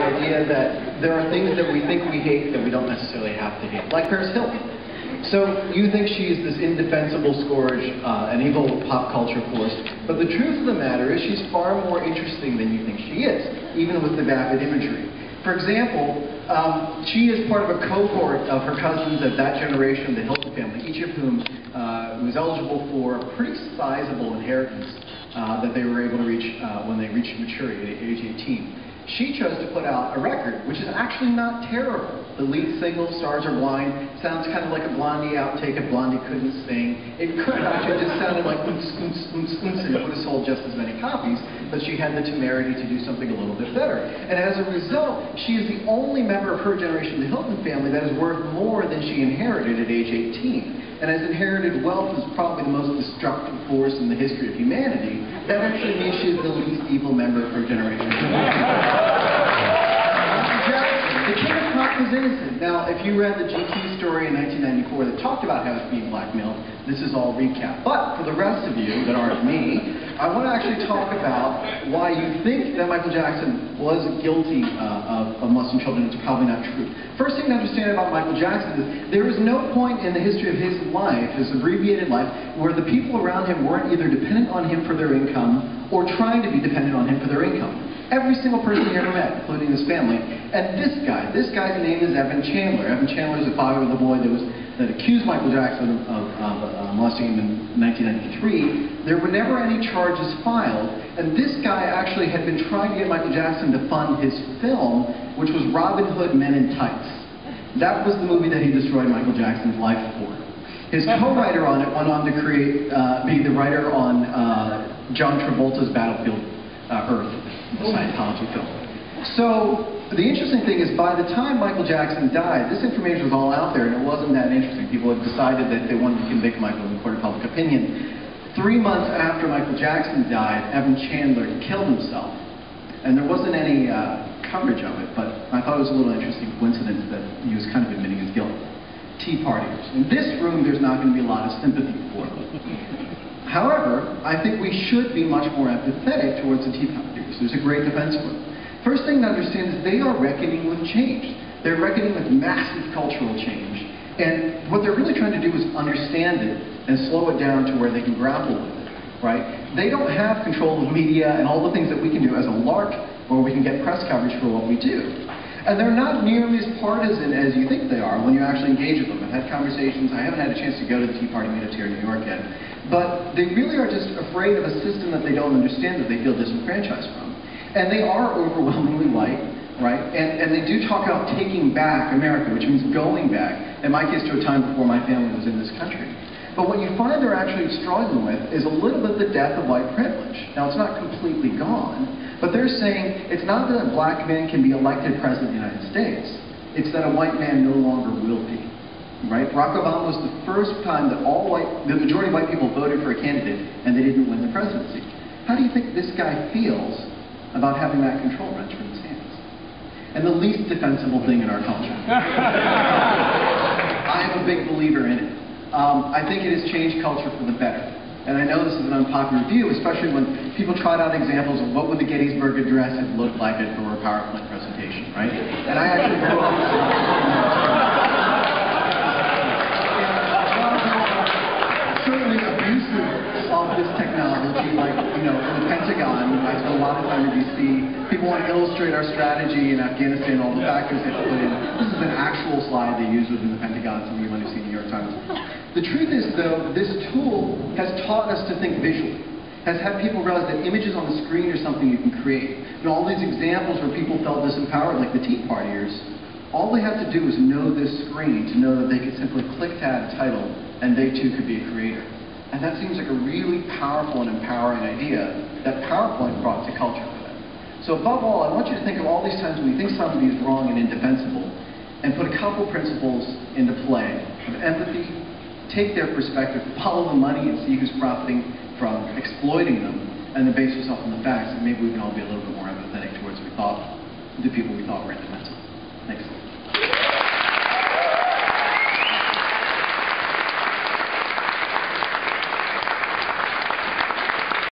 idea that there are things that we think we hate that we don't necessarily have to hate, like Paris Hilton. So you think she's this indefensible scourge, an evil pop culture force, but the truth of the matter is she's far more interesting than you think she is, even with the vapid imagery. For example, she is part of a cohort of her cousins of that generation, the Hilton family, each of whom was eligible for a pretty sizable inheritance that they were able to reach when they reached maturity at age 18. She chose to put out a record, which is actually not terrible. The lead single, Stars Are Blind, sounds kind of like a Blondie outtake if Blondie couldn't sing. It could have actually just sounded like oons, oons, oons, oons, and it would have sold just as many copies, but she had the temerity to do something a little bit better. And as a result, she is the only member of her generation, the Hilton family, that is worth more than she inherited at age 18. And as inherited wealth is probably the most destructive force in the history of humanity, that actually means she is the least evil member of her generation. The king of pop was innocent. Now, if you read the GQ story in 1994 that talked about how he was being blackmailed, this is all recap. But for the rest of you that aren't me, I want to actually talk about why you think that Michael Jackson was guilty of molesting children. It's probably not true. First thing to understand about Michael Jackson is there is no point in the history of his life, his abbreviated life, where the people around him weren't either dependent on him for their income or trying to be dependent on him for their income. Every single person he ever met, including his family. And this guy's name is Evan Chandler. Evan Chandler is the father of the boy that accused Michael Jackson of molesting him in 1993. There were never any charges filed, and this guy actually had been trying to get Michael Jackson to fund his film, which was Robin Hood Men in Tights. That was the movie that he destroyed Michael Jackson's life for. His co-writer on it went on to be the writer on John Travolta's Battlefield Earth, the Scientology film. So the interesting thing is, by the time Michael Jackson died, this information was all out there, and it wasn't that interesting. People had decided that they wanted to convict Michael in the court of public opinion. 3 months after Michael Jackson died, Evan Chandler killed himself. And there wasn't any coverage of it, but I thought it was a little interesting coincidence that he was kind of admitting his guilt. Tea partiers. In this room, there's not going to be a lot of sympathy for them. However, I think we should be much more empathetic towards the tea partiers. There's a great defense for them. First thing to understand is they are reckoning with change. They're reckoning with massive cultural change. And what they're really trying to do is understand it and slow it down to where they can grapple with it, right? They don't have control of media and all the things that we can do as a lark, where we can get press coverage for what we do. And they're not nearly as partisan as you think they are when you actually engage with them. I've had conversations, I haven't had a chance to go to the Tea Party meetups here in New York yet, but they really are just afraid of a system that they don't understand, that they feel disenfranchised from. And they are overwhelmingly white, right? And they do talk about taking back America, which means going back, in my case to a time before my family was in this country. But what you find they're actually struggling with is a little bit the death of white privilege. Now, it's not completely gone, but they're saying it's not that a black man can be elected president of the United States. It's that a white man no longer will be, right? Barack Obama was the first time that the majority of white people voted for a candidate and they didn't win the presidency. How do you think this guy feels about having that control wrenched from his hands? And the least defensible thing in our culture. I am a big believer in it. I think it has changed culture for the better. And I know this is an unpopular view, especially when people tried out examples of what would the Gettysburg Address have looked like for a PowerPoint presentation, right? And I actually grew up certainly abusive of this technology, like, in the Pentagon. I spent a lot of time in DC. People want to illustrate our strategy in Afghanistan, all the factors they put in. This is an actual slide they use within the Pentagon. Some of you might have seen New York Times. The truth is, though, this tool has taught us to think visually, has had people realize that images on the screen are something you can create. And all these examples where people felt disempowered, like the Tea Partiers, all they had to do was know this screen to know that they could simply click to add a title, and they too could be a creator. And that seems like a really powerful and empowering idea that PowerPoint brought to culture for them. So above all, I want you to think of all these times when you think somebody is wrong and indefensible, and put a couple principles into play of empathy. Take their perspective, follow the money, and see who's profiting from exploiting them, and then base yourself on the facts, and maybe we can all be a little bit more empathetic towards the people we thought were indefensible. Thanks.